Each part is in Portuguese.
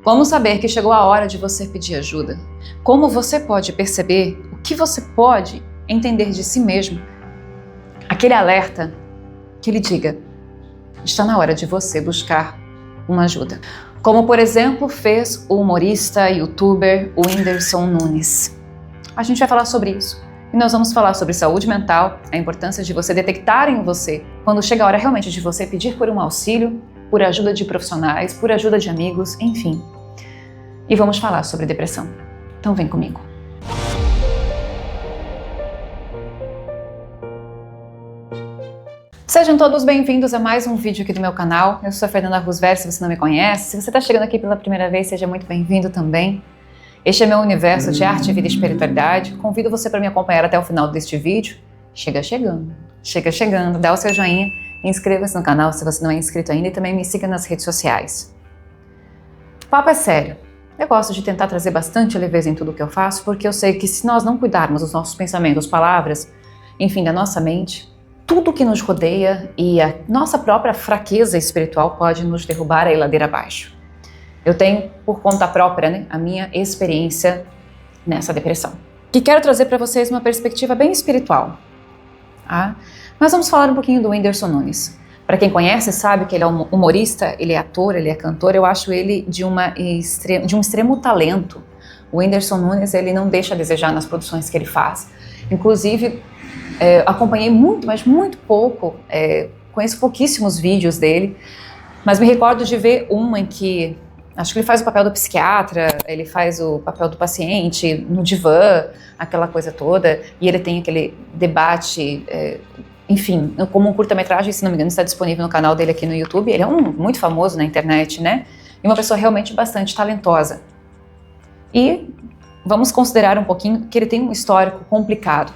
Como saber que chegou a hora de você pedir ajuda? Como você pode perceber o que você pode entender de si mesmo? Aquele alerta que lhe diga, está na hora de você buscar uma ajuda. Como, por exemplo, fez o humorista e youtuber Whindersson Nunes. A gente vai falar sobre isso. E nós vamos falar sobre saúde mental, a importância de você detectar em você quando chega a hora realmente de você pedir por um auxílio, por ajuda de profissionais, por ajuda de amigos, enfim. E vamos falar sobre depressão. Então vem comigo. Sejam todos bem-vindos a mais um vídeo aqui do meu canal. Eu sou a Fernanda Rusver, se você não me conhece. Se você está chegando aqui pela primeira vez, seja muito bem-vindo também. Este é meu universo de arte, vida e espiritualidade. Convido você para me acompanhar até o final deste vídeo. Chega chegando, dá o seu joinha, inscreva-se no canal se você não é inscrito ainda e também me siga nas redes sociais. O papo é sério. Eu gosto de tentar trazer bastante leveza em tudo que eu faço, porque eu sei que se nós não cuidarmos dos nossos pensamentos, palavras, enfim, da nossa mente, tudo que nos rodeia e a nossa própria fraqueza espiritual pode nos derrubar a ladeira abaixo. Eu tenho, por conta própria, a minha experiência nessa depressão. E quero trazer para vocês uma perspectiva bem espiritual. Tá? Mas vamos falar um pouquinho do Whindersson Nunes. Para quem conhece, sabe que ele é um humorista, ele é ator, ele é cantor. Eu acho ele de um extremo talento. O Whindersson Nunes, ele não deixa a desejar nas produções que ele faz. Inclusive, acompanhei muito, mas muito pouco, conheço pouquíssimos vídeos dele, mas me recordo de ver uma em que, acho que ele faz o papel do psiquiatra, ele faz o papel do paciente no divã, aquela coisa toda, e ele tem aquele debate, enfim, como um curta-metragem, se não me engano, está disponível no canal dele aqui no YouTube. Ele é muito famoso na internet, né? E uma pessoa realmente bastante talentosa. E vamos considerar um pouquinho que ele tem um histórico complicado.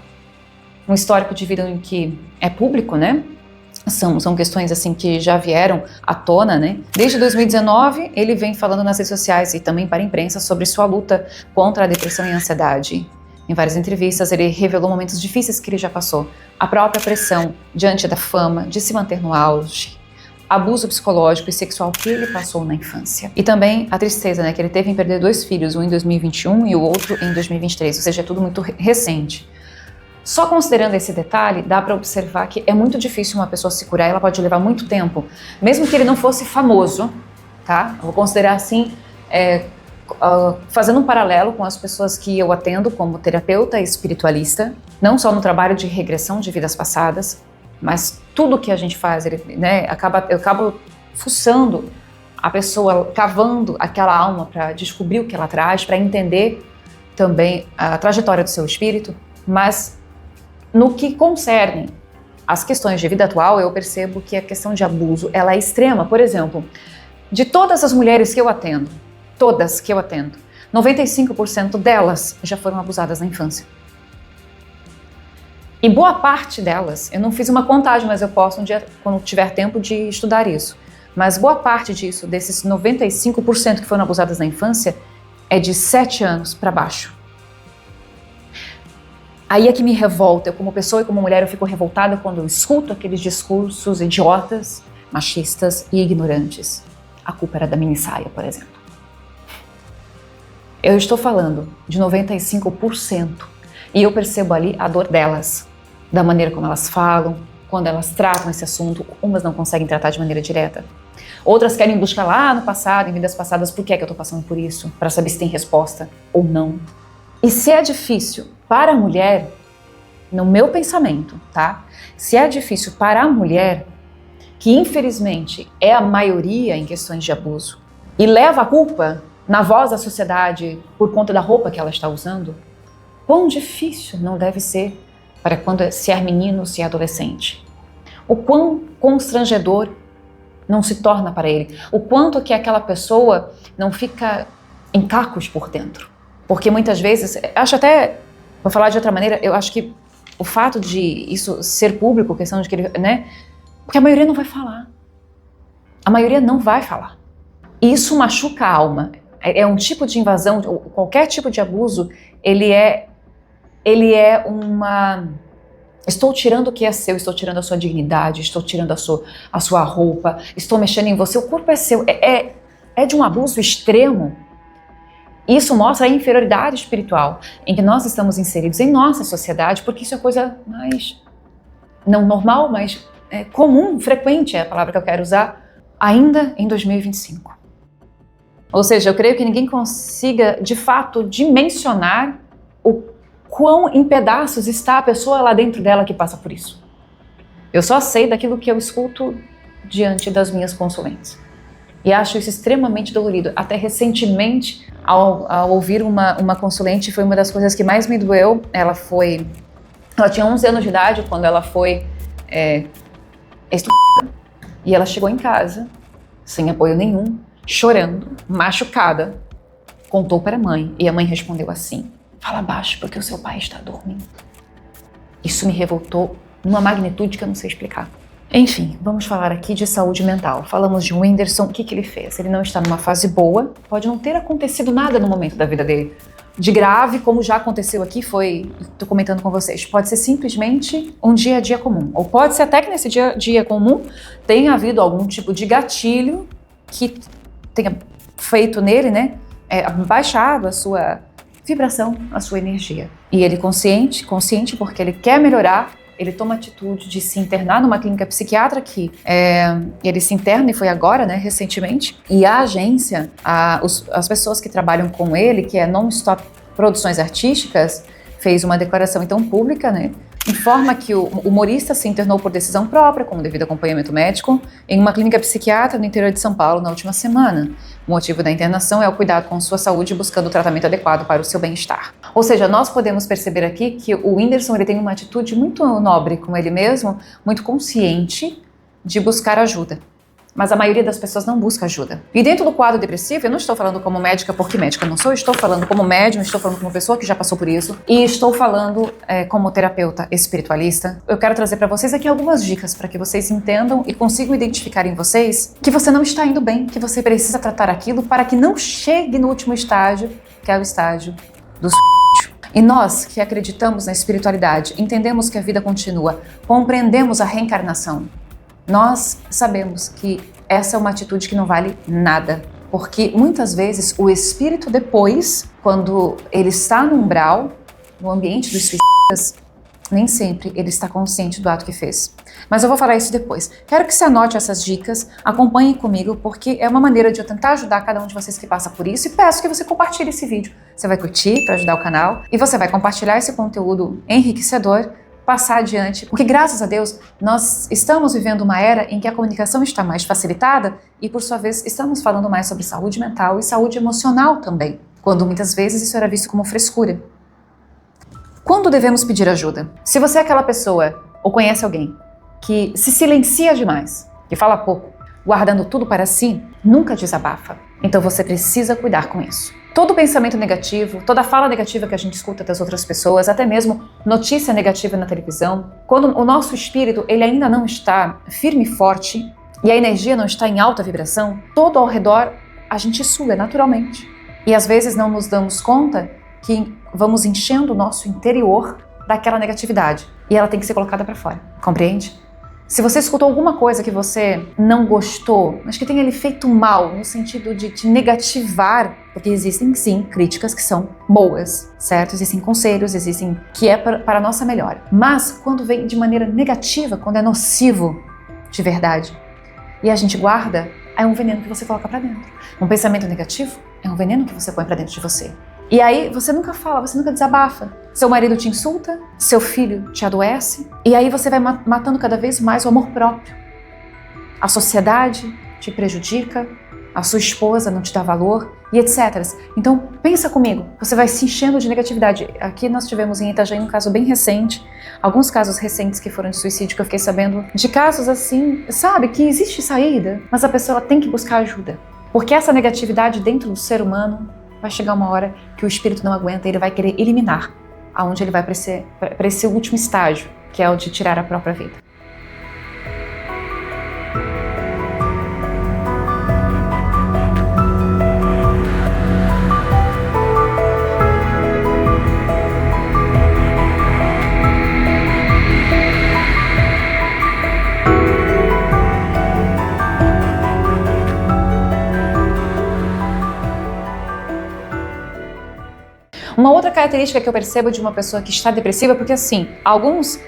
Um histórico de vida em que é público, né? São questões assim que já vieram à tona, né? Desde 2019, ele vem falando nas redes sociais e também para a imprensa sobre sua luta contra a depressão e a ansiedade. Em várias entrevistas, ele revelou momentos difíceis que ele já passou. A própria pressão diante da fama, de se manter no auge, abuso psicológico e sexual que ele passou na infância. E também a tristeza, né? Que ele teve em perder 2 filhos, um em 2021 e o outro em 2023, ou seja, é tudo muito recente. Só considerando esse detalhe, dá para observar que é muito difícil uma pessoa se curar, ela pode levar muito tempo. Mesmo que ele não fosse famoso, tá? Eu vou considerar assim, fazendo um paralelo com as pessoas que eu atendo como terapeuta espiritualista, não só no trabalho de regressão de vidas passadas, mas tudo que a gente faz, né, eu acabo fuçando a pessoa, cavando aquela alma para descobrir o que ela traz, para entender também a trajetória do seu espírito, mas no que concerne as questões de vida atual, eu percebo que a questão de abuso, ela é extrema. Por exemplo, de todas as mulheres que eu atendo, 95% delas já foram abusadas na infância. E boa parte delas, eu não fiz uma contagem, mas eu posso um dia, quando tiver tempo, de estudar isso. Mas boa parte disso, desses 95% que foram abusadas na infância, é de 7 anos para baixo. Aí é que me revolta, eu como pessoa e como mulher eu fico revoltada quando eu escuto aqueles discursos idiotas, machistas e ignorantes. A culpa era da mini saia, por exemplo. Eu estou falando de 95% e eu percebo ali a dor delas, da maneira como elas falam, quando elas tratam esse assunto. Umas não conseguem tratar de maneira direta. Outras querem buscar lá no passado, em vidas passadas, por que é que eu estou passando por isso, para saber se tem resposta ou não. E se é difícil para a mulher, no meu pensamento, tá? Se é difícil para a mulher, que infelizmente é a maioria em questões de abuso, e leva a culpa na voz da sociedade por conta da roupa que ela está usando, quão difícil não deve ser para se é menino, se é adolescente. O quão constrangedor não se torna para ele. O quanto que aquela pessoa não fica em cacos por dentro. Porque muitas vezes, acho até, vou falar de outra maneira, eu acho que o fato de isso ser público, questão de que ele, né? Porque a maioria não vai falar. A maioria não vai falar. E isso machuca a alma. É um tipo de invasão, qualquer tipo de abuso, ele é uma... Estou tirando o que é seu, estou tirando a sua dignidade, estou tirando a sua roupa, estou mexendo em você, o corpo é seu. É de um abuso extremo Isso mostra a inferioridade espiritual em que nós estamos inseridos em nossa sociedade, porque isso é coisa mais, não normal, mas comum, frequente é a palavra que eu quero usar, ainda em 2025. Ou seja, eu creio que ninguém consiga, de fato, dimensionar o quão em pedaços está a pessoa lá dentro dela que passa por isso. Eu só sei daquilo que eu escuto diante das minhas consulentes. E acho isso extremamente dolorido. Até recentemente, ao ouvir uma consulente, foi uma das coisas que mais me doeu. Ela tinha 11 anos de idade quando ela foi estuprada. E ela chegou em casa, sem apoio nenhum, chorando, machucada. Contou para a mãe, e a mãe respondeu assim: fala baixo porque o seu pai está dormindo. Isso me revoltou numa magnitude que eu não sei explicar. Enfim, vamos falar aqui de saúde mental. Falamos de Whindersson, o que ele fez? Ele não está numa fase boa, pode não ter acontecido nada no momento da vida dele de grave, como já aconteceu aqui, estou comentando com vocês, pode ser simplesmente um dia a dia comum, ou pode ser até que nesse dia a dia comum tenha havido algum tipo de gatilho que tenha feito nele, né, baixado a sua vibração, a sua energia. E ele consciente porque ele quer melhorar, ele toma a atitude de se internar numa clínica psiquiátrica que ele se interna e foi agora, né, recentemente. E a agência, as pessoas que trabalham com ele, que é Non-Stop Produções Artísticas, fez uma declaração então pública, né, informa que o humorista se internou por decisão própria, com o devido acompanhamento médico, em uma clínica psiquiátrica no interior de São Paulo na última semana. O motivo da internação é o cuidado com sua saúde, buscando o tratamento adequado para o seu bem-estar. Ou seja, nós podemos perceber aqui que o Whindersson ele tem uma atitude muito nobre com ele mesmo, muito consciente de buscar ajuda. Mas a maioria das pessoas não busca ajuda. E dentro do quadro depressivo, eu não estou falando como médica, porque médica eu não sou, estou falando como médium, estou falando como pessoa que já passou por isso, e estou falando como terapeuta espiritualista. Eu quero trazer para vocês aqui algumas dicas para que vocês entendam e consigam identificar em vocês que você não está indo bem, que você precisa tratar aquilo para que não chegue no último estágio, que é o estágio do suicídio. E nós que acreditamos na espiritualidade, entendemos que a vida continua, compreendemos a reencarnação, nós sabemos que essa é uma atitude que não vale nada, porque muitas vezes o espírito depois, quando ele está no umbral, no ambiente dos suicidas, nem sempre ele está consciente do ato que fez. Mas eu vou falar isso depois. Quero que você anote essas dicas, acompanhe comigo, porque é uma maneira de eu tentar ajudar cada um de vocês que passa por isso, e peço que você compartilhe esse vídeo. Você vai curtir para ajudar o canal e você vai compartilhar esse conteúdo enriquecedor, passar adiante, porque graças a Deus nós estamos vivendo uma era em que a comunicação está mais facilitada e por sua vez estamos falando mais sobre saúde mental e saúde emocional também, quando muitas vezes isso era visto como frescura. Quando devemos pedir ajuda? Se você é aquela pessoa ou conhece alguém que se silencia demais, que fala pouco, guardando tudo para si, nunca desabafa. Então você precisa cuidar com isso. Todo pensamento negativo, toda fala negativa que a gente escuta das outras pessoas, até mesmo notícia negativa na televisão, quando o nosso espírito ele ainda não está firme e forte e a energia não está em alta vibração, todo ao redor a gente suga naturalmente. E às vezes não nos damos conta que vamos enchendo o nosso interior daquela negatividade e ela tem que ser colocada para fora, compreende? Se você escutou alguma coisa que você não gostou, mas que tenha lhe feito mal, no sentido de te negativar, porque existem sim críticas que são boas, certo? Existem conselhos, existem que é para a nossa melhora. Mas quando vem de maneira negativa, quando é nocivo de verdade, e a gente guarda, é um veneno que você coloca para dentro. Um pensamento negativo é um veneno que você põe para dentro de você. E aí você nunca fala, você nunca desabafa. Seu marido te insulta, seu filho te adoece, e aí você vai matando cada vez mais o amor próprio. A sociedade te prejudica, a sua esposa não te dá valor, e etc. Então pensa comigo, você vai se enchendo de negatividade. Aqui nós tivemos em Itajaí um caso bem recente, alguns casos recentes que foram de suicídio, que eu fiquei sabendo de casos assim, sabe, que existe saída, mas a pessoa ela tem que buscar ajuda. Porque essa negatividade dentro do ser humano vai chegar uma hora que o espírito não aguenta e ele vai querer eliminar, aonde ele vai para esse último estágio, que é o de tirar a própria vida. Uma outra característica que eu percebo de uma pessoa que está depressiva, porque assim, alguns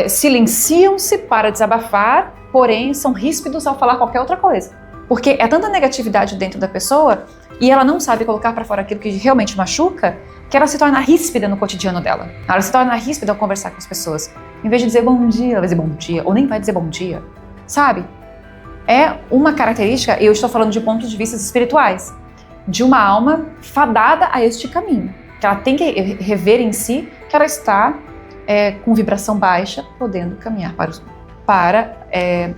silenciam-se para desabafar, porém são ríspidos ao falar qualquer outra coisa. Porque é tanta negatividade dentro da pessoa e ela não sabe colocar para fora aquilo que realmente machuca, que ela se torna ríspida no cotidiano dela. Ela se torna ríspida ao conversar com as pessoas. Em vez de dizer bom dia, ela vai dizer bom dia, ou nem vai dizer bom dia, sabe? É uma característica, e eu estou falando de pontos de vista espirituais, de uma alma fadada a este caminho. Que ela tem que rever em si que ela está com vibração baixa, podendo caminhar para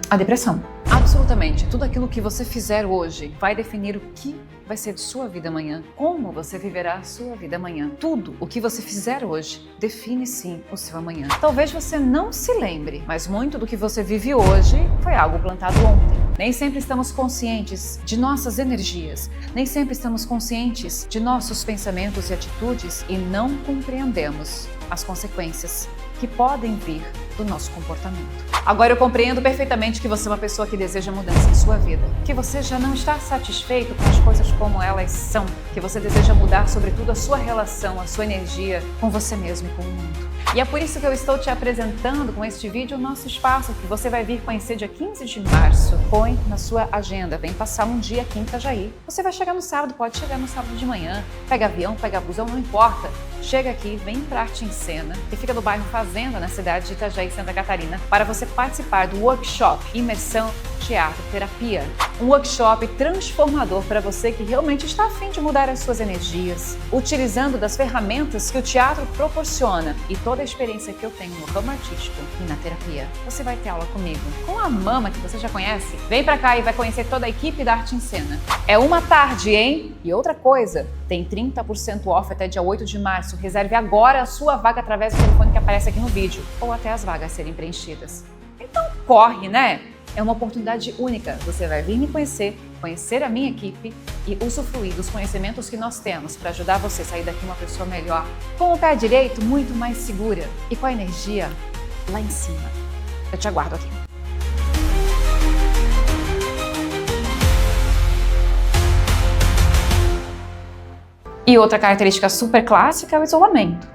a depressão. Absolutamente. Tudo aquilo que você fizer hoje vai definir o que vai ser de sua vida amanhã, como você viverá a sua vida amanhã. Tudo o que você fizer hoje define sim o seu amanhã. Talvez você não se lembre, mas muito do que você vive hoje foi algo plantado ontem. Nem sempre estamos conscientes de nossas energias, nem sempre estamos conscientes de nossos pensamentos e atitudes e não compreendemos as consequências que podem vir do nosso comportamento. Agora eu compreendo perfeitamente que você é uma pessoa que deseja mudança em sua vida, que você já não está satisfeito com as coisas como elas são, que você deseja mudar sobretudo a sua relação, a sua energia com você mesmo e com o mundo. E é por isso que eu estou te apresentando com este vídeo o nosso espaço que você vai vir conhecer dia 15 de março. Põe na sua agenda, vem passar um dia aqui em Itajaí. Você vai chegar no sábado, pode chegar no sábado de manhã, pega avião, pega busão, não importa. Chega aqui, vem para Arte em Cena, que fica no bairro Fazenda, na cidade de Itajaí, Santa Catarina, para você participar do workshop Imersão Teatro Terapia. Um workshop transformador para você que realmente está a fim de mudar as suas energias, utilizando das ferramentas que o teatro proporciona e toda a experiência que eu tenho no ramo artístico e na terapia. Você vai ter aula comigo, com a Mama, que você já conhece. Vem pra cá e vai conhecer toda a equipe da Arte em Cena. É uma tarde, hein? E outra coisa, tem 30% off até dia 8 de março. Reserve agora a sua vaga através do telefone que aparece aqui no vídeo, ou até as vagas serem preenchidas. Então corre, né? É uma oportunidade única. Você vai vir me conhecer, conhecer a minha equipe e usufruir dos conhecimentos que nós temos para ajudar você a sair daqui uma pessoa melhor, com o pé direito muito mais segura e com a energia lá em cima. Eu te aguardo aqui. E outra característica super clássica é o isolamento.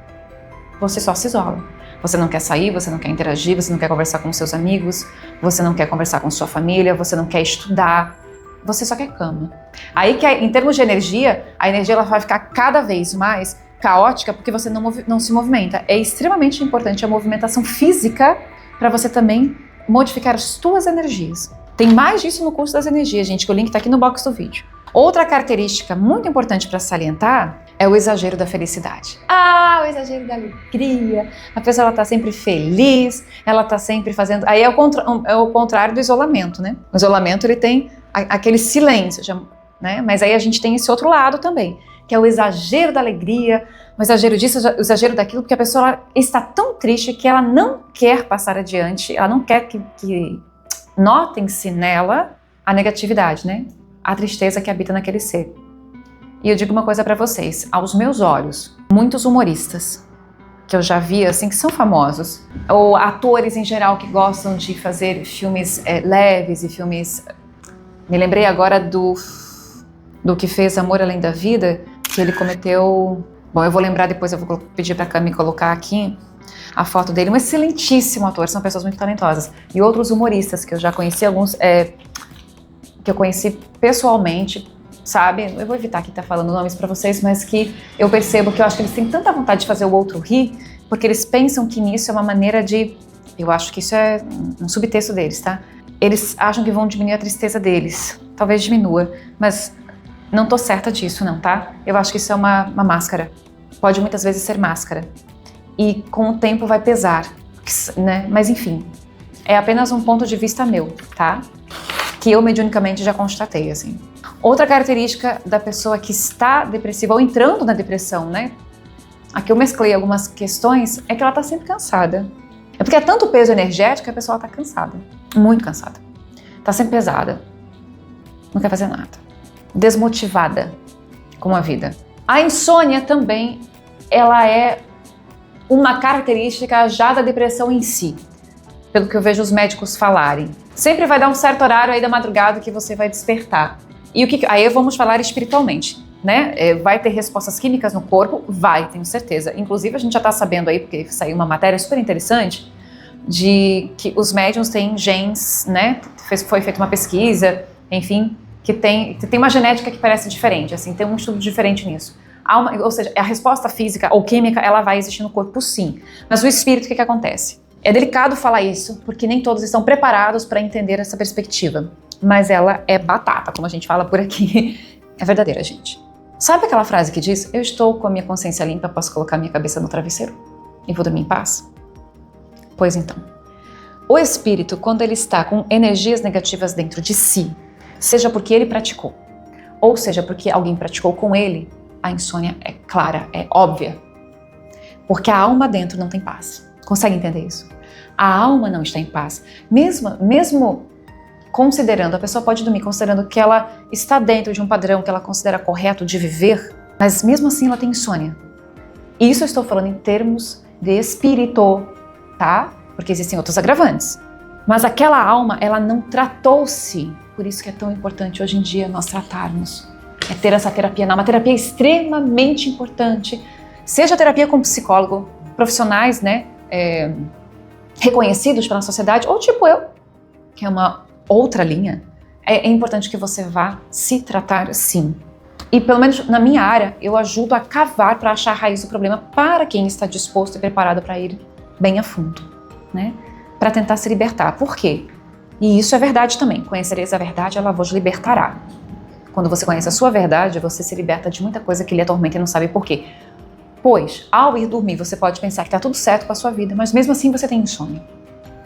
Você só se isola. Você não quer sair, você não quer interagir, você não quer conversar com seus amigos, você não quer conversar com sua família, você não quer estudar, você só quer cama. Aí que em termos de energia, a energia ela vai ficar cada vez mais caótica porque você não se movimenta. É extremamente importante a movimentação física para você também modificar as suas energias. Tem mais disso no curso das energias, gente, que o link está aqui no box do vídeo. Outra característica muito importante para salientar é o exagero da felicidade. Ah, o exagero da alegria. A pessoa está sempre feliz, ela está sempre fazendo... Aí é o contrário do isolamento, né? O isolamento ele tem aquele silêncio, né? Mas aí a gente tem esse outro lado também, que é o exagero da alegria, o exagero disso, o exagero daquilo, porque a pessoa está tão triste que ela não quer passar adiante, ela não quer que notem-se nela a negatividade, né? A tristeza que habita naquele ser. E eu digo uma coisa pra vocês, aos meus olhos, muitos humoristas que eu já vi, assim, que são famosos, ou atores em geral que gostam de fazer filmes leves e filmes... Me lembrei agora do que fez Amor Além da Vida, que ele cometeu... Bom, eu vou lembrar depois, eu vou pedir pra Cami colocar aqui a foto dele. Um excelentíssimo ator, são pessoas muito talentosas. E outros humoristas que eu já conheci, alguns que eu conheci pessoalmente, sabe? Eu vou evitar aqui estar falando nomes pra vocês, mas que eu percebo que eu acho que eles têm tanta vontade de fazer o outro rir, porque eles pensam que nisso é uma maneira de... Eu acho que isso é um subtexto deles, tá? Eles acham que vão diminuir a tristeza deles. Talvez diminua, mas não tô certa disso não, tá? Eu acho que isso é uma máscara. Pode muitas vezes ser máscara. E com o tempo vai pesar, né? Mas enfim, é apenas um ponto de vista meu, tá? Que eu mediunicamente já constatei, assim. Outra característica da pessoa que está depressiva ou entrando na depressão, né? Aqui eu mesclei algumas questões, é que ela tá sempre cansada. É porque é tanto peso energético que a pessoa tá cansada. Muito cansada. Tá sempre pesada. Não quer fazer nada. Desmotivada com a vida. A insônia também, ela é uma característica já da depressão em si. Pelo que eu vejo os médicos falarem. Sempre vai dar um certo horário aí da madrugada que você vai despertar. E aí vamos falar espiritualmente. né? Vai ter respostas químicas no corpo? Vai, tenho certeza. Inclusive, a gente já está sabendo aí, porque saiu uma matéria super interessante, de que os médiums têm genes, né? Foi feita uma pesquisa, enfim, que tem uma genética que parece diferente, assim, tem um estudo diferente nisso. Ou seja, a resposta física ou química, ela vai existir no corpo sim, mas o espírito, o que acontece? É delicado falar isso, porque nem todos estão preparados para entender essa perspectiva, mas ela é batata, como a gente fala por aqui, é verdadeira, gente. Sabe aquela frase que diz, eu estou com a minha consciência limpa, posso colocar minha cabeça no travesseiro e vou dormir em paz? Pois então, o espírito, quando ele está com energias negativas dentro de si, seja porque ele praticou, ou seja porque alguém praticou com ele, a insônia é clara, é óbvia. Porque a alma dentro não tem paz. Consegue entender isso? A alma não está em paz. Mesmo considerando, a pessoa pode dormir considerando que ela está dentro de um padrão que ela considera correto de viver, mas mesmo assim ela tem insônia. E isso eu estou falando em termos de espírito, tá? Porque existem outros agravantes. Mas aquela alma, ela não tratou-se. Por isso que é tão importante hoje em dia nós tratarmos. É ter essa terapia. Uma terapia extremamente importante. Seja terapia com psicólogo, profissionais, né? Reconhecidos pela sociedade, ou tipo eu, que é uma outra linha. É importante que você vá se tratar sim. E pelo menos na minha área, eu ajudo a cavar para achar a raiz do problema para quem está disposto e preparado para ir bem a fundo, né? Para tentar se libertar. Por quê? E isso é verdade também. Conhecereis a verdade, ela vos libertará. Quando você conhece a sua verdade, você se liberta de muita coisa que lhe atormenta e não sabe por quê. Pois, ao ir dormir, você pode pensar que está tudo certo com a sua vida, mas mesmo assim você tem insônia.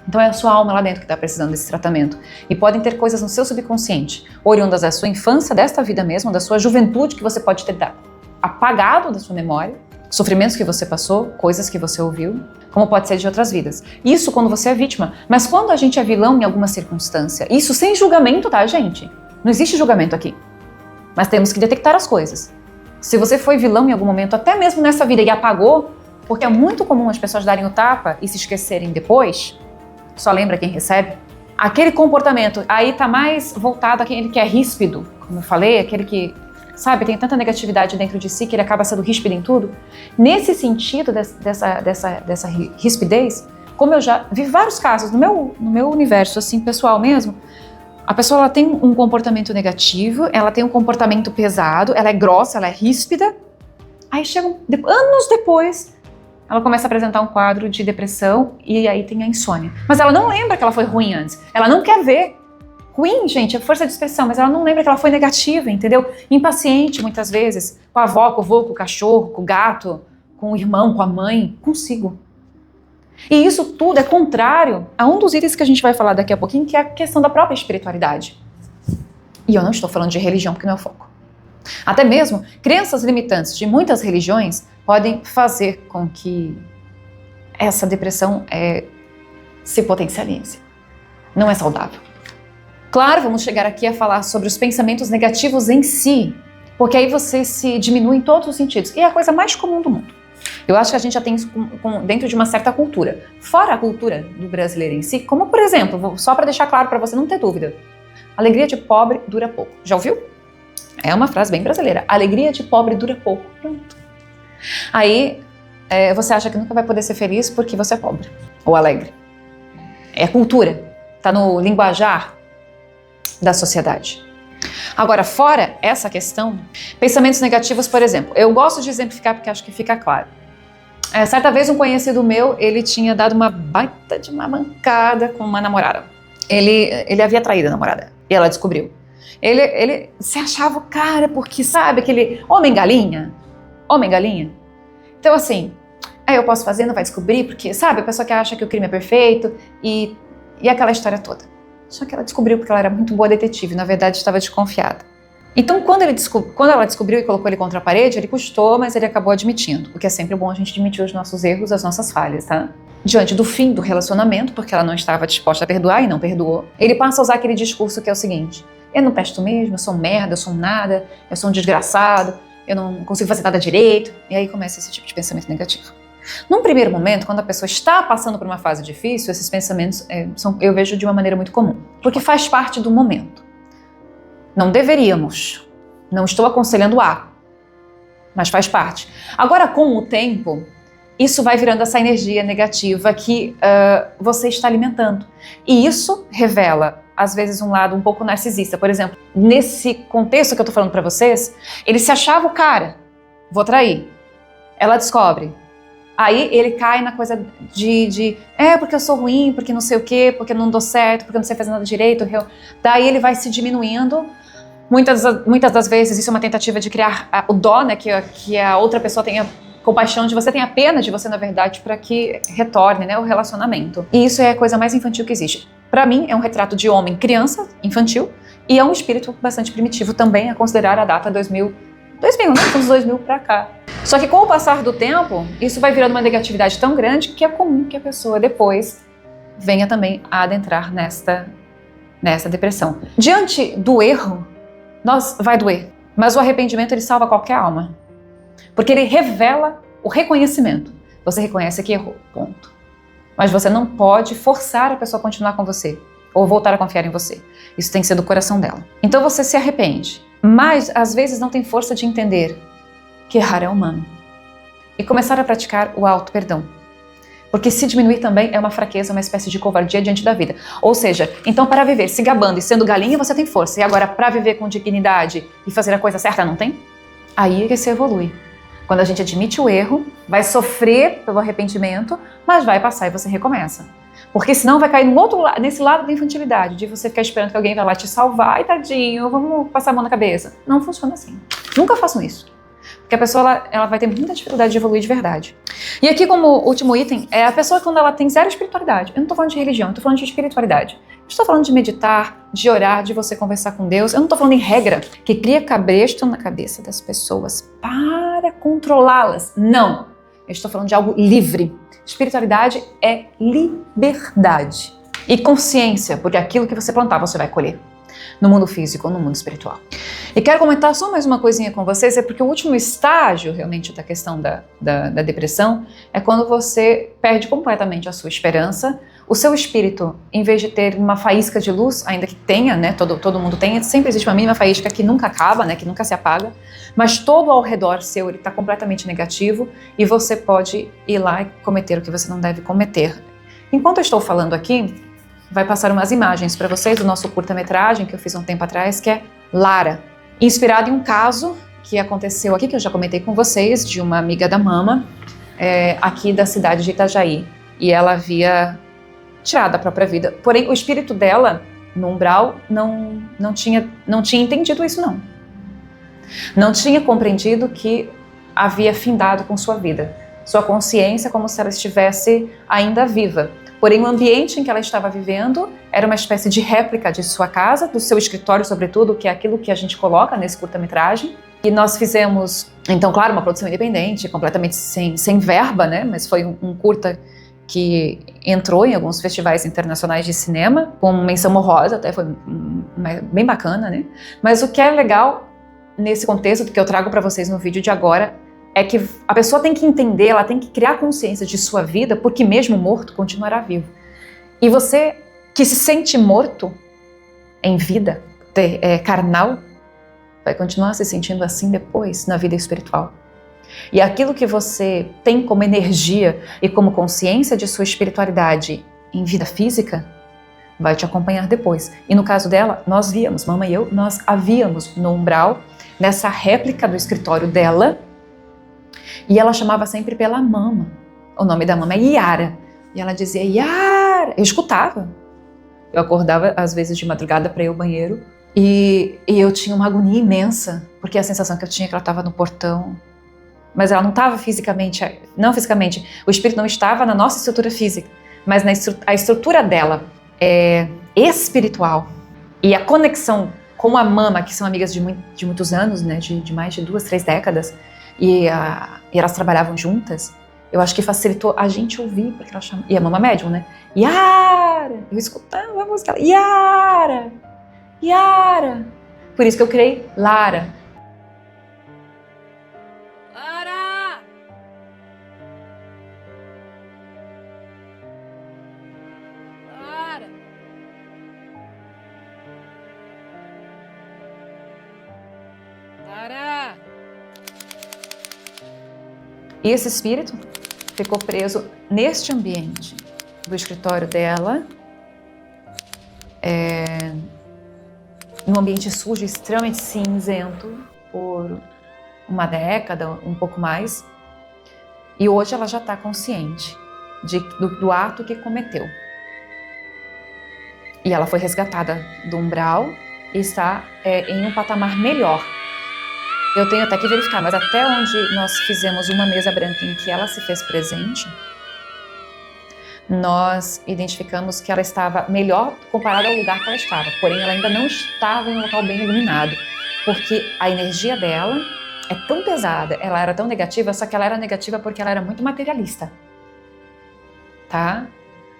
Então é a sua alma lá dentro que está precisando desse tratamento. E podem ter coisas no seu subconsciente, oriundas da sua infância, desta vida mesmo, da sua juventude, que você pode ter apagado da sua memória, sofrimentos que você passou, coisas que você ouviu, como pode ser de outras vidas. Isso quando você é vítima. Mas quando a gente é vilão em alguma circunstância, isso sem julgamento, tá, gente? Não existe julgamento aqui. Mas temos que detectar as coisas. Se você foi vilão em algum momento, até mesmo nessa vida, e apagou, porque é muito comum as pessoas darem o tapa e se esquecerem depois, só lembra quem recebe, aquele comportamento aí tá mais voltado àquele que é ríspido, como eu falei, aquele que, sabe, tem tanta negatividade dentro de si que ele acaba sendo ríspido em tudo. Nesse sentido dessa rispidez, como eu já vi vários casos no meu universo, assim, pessoal mesmo, a pessoa ela tem um comportamento negativo, ela tem um comportamento pesado, ela é grossa, ela é ríspida. Aí chegam anos depois, ela começa a apresentar um quadro de depressão e aí tem a insônia. Mas ela não lembra que ela foi ruim antes. Ela não quer ver. Ruim, gente, é força de expressão, mas ela não lembra que ela foi negativa, entendeu? Impaciente, muitas vezes, com a avó, com o vô, com o cachorro, com o gato, com o irmão, com a mãe, consigo. E isso tudo é contrário a um dos itens que a gente vai falar daqui a pouquinho, que é a questão da própria espiritualidade. E eu não estou falando de religião, porque não é o foco. Até mesmo, crenças limitantes de muitas religiões podem fazer com que essa depressão se potencialize. Não é saudável. Claro, vamos chegar aqui a falar sobre os pensamentos negativos em si, porque aí você se diminui em todos os sentidos. E é a coisa mais comum do mundo. Eu acho que a gente já tem isso dentro de uma certa cultura. Fora a cultura do brasileiro em si, como por exemplo, só para deixar claro para você não ter dúvida, alegria de pobre dura pouco. Já ouviu? É uma frase bem brasileira. Alegria de pobre dura pouco. Pronto. Aí você acha que nunca vai poder ser feliz porque você é pobre ou alegre. É cultura. Está no linguajar da sociedade. Agora, fora essa questão, pensamentos negativos, por exemplo, eu gosto de exemplificar porque acho que fica claro. Certa vez um conhecido meu, ele tinha dado uma baita de uma mancada com uma namorada. Ele havia traído a namorada e ela descobriu. Ele se achava o cara porque, sabe, aquele homem galinha. Então assim, aí eu posso fazer, não vai descobrir, porque, sabe, a pessoa que acha que o crime é perfeito e aquela história toda. Só que ela descobriu porque ela era muito boa detetive, na verdade estava desconfiada. Então quando ela descobriu e colocou ele contra a parede, ele custou, mas ele acabou admitindo, o que é sempre bom a gente admitir os nossos erros, as nossas falhas, tá? Diante do fim do relacionamento, porque ela não estava disposta a perdoar e não perdoou, ele passa a usar aquele discurso que é o seguinte: eu não presto mesmo, eu sou um merda, eu sou um nada, eu sou um desgraçado, eu não consigo fazer nada direito. E aí começa esse tipo de pensamento negativo. Num primeiro momento, quando a pessoa está passando por uma fase difícil, esses pensamentos eu vejo de uma maneira muito comum, porque faz parte do momento. Não deveríamos, não estou aconselhando mas faz parte. Agora, com o tempo, isso vai virando essa energia negativa que você está alimentando. E isso revela, às vezes, um lado um pouco narcisista. Por exemplo, nesse contexto que eu tô falando pra vocês, ele se achava o cara, vou trair. Ela descobre. Aí ele cai na coisa porque eu sou ruim, porque não sei o quê, porque não dou certo, porque eu não sei fazer nada direito. Daí ele vai se diminuindo. Muitas das vezes isso é uma tentativa de criar o dó, né, que a outra pessoa tenha compaixão de você, tenha pena de você, na verdade, para que retorne, né, o relacionamento. E isso é a coisa mais infantil que existe. Para mim, é um retrato de homem criança, infantil, e é um espírito bastante primitivo também, a considerar a data 2000, né, dos 2000 para cá. Só que com o passar do tempo, isso vai virando uma negatividade tão grande que é comum que a pessoa depois venha também a adentrar nessa depressão. Diante do erro, vai doer, mas o arrependimento ele salva qualquer alma, porque ele revela o reconhecimento. Você reconhece que errou, ponto. Mas você não pode forçar a pessoa a continuar com você ou voltar a confiar em você. Isso tem que ser do coração dela. Então você se arrepende, mas às vezes não tem força de entender que errar é humano e começar a praticar o auto-perdão. Porque se diminuir também é uma fraqueza, uma espécie de covardia diante da vida. Ou seja, então para viver se gabando e sendo galinha você tem força, e agora para viver com dignidade e fazer a coisa certa não tem? Aí é que se evolui. Quando a gente admite o erro, vai sofrer pelo arrependimento, mas vai passar e você recomeça. Porque senão vai cair no outro lado, nesse lado da infantilidade, de você ficar esperando que alguém vai lá te salvar, ai tadinho, vamos passar a mão na cabeça. Não funciona assim. Nunca façam isso. Porque a pessoa ela vai ter muita dificuldade de evoluir de verdade. E aqui, como último item, é a pessoa quando ela tem zero espiritualidade. Eu não estou falando de religião, eu estou falando de espiritualidade. Eu estou falando de meditar, de orar, de você conversar com Deus. Eu não estou falando em regra que cria cabresto na cabeça das pessoas para controlá-las. Não. Eu estou falando de algo livre. Espiritualidade é liberdade. E consciência, porque aquilo que você plantar, você vai colher. No mundo físico ou no mundo espiritual. E quero comentar só mais uma coisinha com vocês, é porque o último estágio realmente da questão da depressão é quando você perde completamente a sua esperança, o seu espírito, em vez de ter uma faísca de luz, ainda que tenha, né, todo mundo tem, sempre existe uma mínima faísca que nunca acaba, né, que nunca se apaga, mas todo ao redor seu ele está completamente negativo e você pode ir lá e cometer o que você não deve cometer. Enquanto eu estou falando aqui, vai passar umas imagens para vocês do nosso curta-metragem que eu fiz um tempo atrás, que é Lara, inspirado em um caso que aconteceu aqui, que eu já comentei com vocês, de uma amiga da mama, aqui da cidade de Itajaí. E ela havia tirado a própria vida. Porém, o espírito dela, no umbral, não tinha entendido isso, não. Não tinha compreendido que havia findado com sua vida. Sua consciência como se ela estivesse ainda viva. Porém, o ambiente em que ela estava vivendo era uma espécie de réplica de sua casa, do seu escritório, sobretudo, que é aquilo que a gente coloca nesse curta-metragem. E nós fizemos, então, claro, uma produção independente, completamente sem verba, né? Mas foi um curta que entrou em alguns festivais internacionais de cinema, com menção honrosa, até foi bem bacana, né? Mas o que é legal nesse contexto que eu trago para vocês no vídeo de agora é que a pessoa tem que entender, ela tem que criar consciência de sua vida, porque mesmo morto continuará vivo. E você que se sente morto em vida, carnal, vai continuar se sentindo assim depois na vida espiritual. E aquilo que você tem como energia e como consciência de sua espiritualidade em vida física, vai te acompanhar depois. E no caso dela, nós víamos, mamãe e eu, nós a víamos no umbral, nessa réplica do escritório dela, e ela chamava sempre pela mama. O nome da mama é Yara. E ela dizia, Yara! Eu escutava. Eu acordava, às vezes, de madrugada para ir ao banheiro. E eu tinha uma agonia imensa. Porque a sensação que eu tinha é que ela estava no portão. Mas ela não estava fisicamente. Não fisicamente. O espírito não estava na nossa estrutura física. Mas a estrutura dela é espiritual. E a conexão com a mama, que são amigas de muitos anos, né? De mais de 2, 3 décadas. E elas trabalhavam juntas, eu acho que facilitou a gente ouvir, porque ela chama... E a mama médium, né? Yara! Eu escutava a música, Yara! Yara! Por isso que eu criei Lara. Lara! Lara! Lara! E esse espírito ficou preso neste ambiente do escritório dela, num ambiente sujo, extremamente cinzento, por uma década, um pouco mais. E hoje ela já está consciente do ato que cometeu. E ela foi resgatada do umbral e está em um patamar melhor. Eu tenho até que verificar, mas até onde nós fizemos uma mesa branca em que ela se fez presente, nós identificamos que ela estava melhor comparada ao lugar que ela estava. Porém, ela ainda não estava em um local bem iluminado, porque a energia dela é tão pesada, ela era tão negativa, só que ela era negativa porque ela era muito materialista, tá?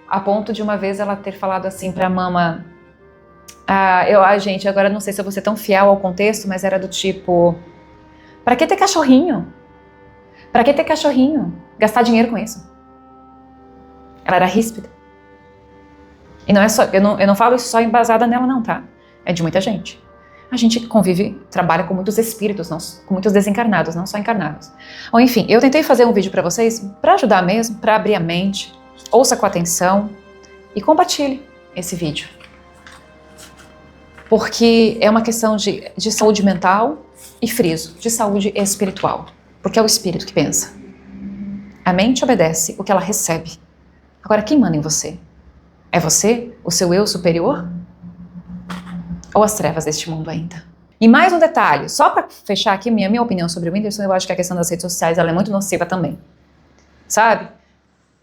A ponto de uma vez ela ter falado assim pra mama, gente, agora não sei se eu vou ser tão fiel ao contexto, mas era do tipo, pra que ter cachorrinho? Pra que ter cachorrinho? Gastar dinheiro com isso. Ela era ríspida. E não é só, eu não falo isso só embasada nela não, tá? É de muita gente. A gente convive, trabalha com muitos espíritos, com muitos desencarnados, não só encarnados. Ou enfim, eu tentei fazer um vídeo pra vocês, pra ajudar mesmo, pra abrir a mente. Ouça com atenção e compartilhe esse vídeo. Porque é uma questão de saúde mental e friso, de saúde espiritual. Porque é o espírito que pensa. A mente obedece o que ela recebe. Agora, quem manda em você? É você? O seu eu superior? Ou as trevas deste mundo ainda? E mais um detalhe, só para fechar aqui minha opinião sobre o Whindersson, eu acho que a questão das redes sociais ela é muito nociva também. Sabe?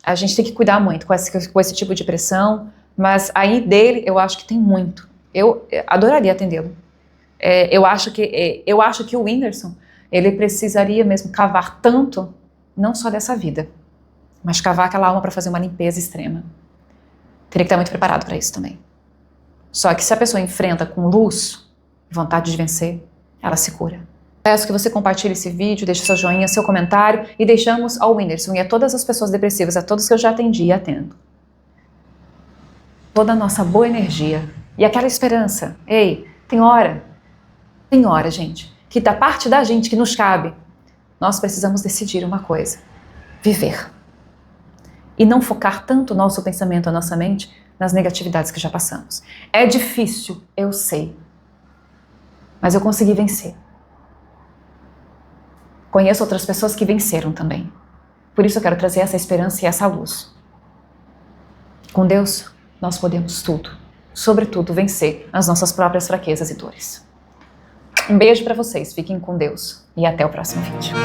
A gente tem que cuidar muito com esse tipo de pressão, mas aí dele eu acho que tem muito. Eu adoraria atendê-lo. Eu acho que o Whindersson, ele precisaria mesmo cavar tanto, não só dessa vida, mas cavar aquela alma para fazer uma limpeza extrema. Teria que estar muito preparado para isso também. Só que se a pessoa enfrenta com luz, vontade de vencer, ela se cura. Peço que você compartilhe esse vídeo, deixe seu joinha, seu comentário e deixamos ao Whindersson e a todas as pessoas depressivas, a todos que eu já atendi e atendo, toda a nossa boa energia e aquela esperança. Ei, tem hora, gente, que da parte da gente que nos cabe, nós precisamos decidir uma coisa: viver. E não focar tanto o nosso pensamento, a nossa mente, nas negatividades que já passamos. É difícil, eu sei. Mas eu consegui vencer. Conheço outras pessoas que venceram também. Por isso eu quero trazer essa esperança e essa luz. Com Deus, nós podemos tudo. Sobretudo, vencer as nossas próprias fraquezas e dores. Um beijo para vocês, fiquem com Deus e até o próximo vídeo.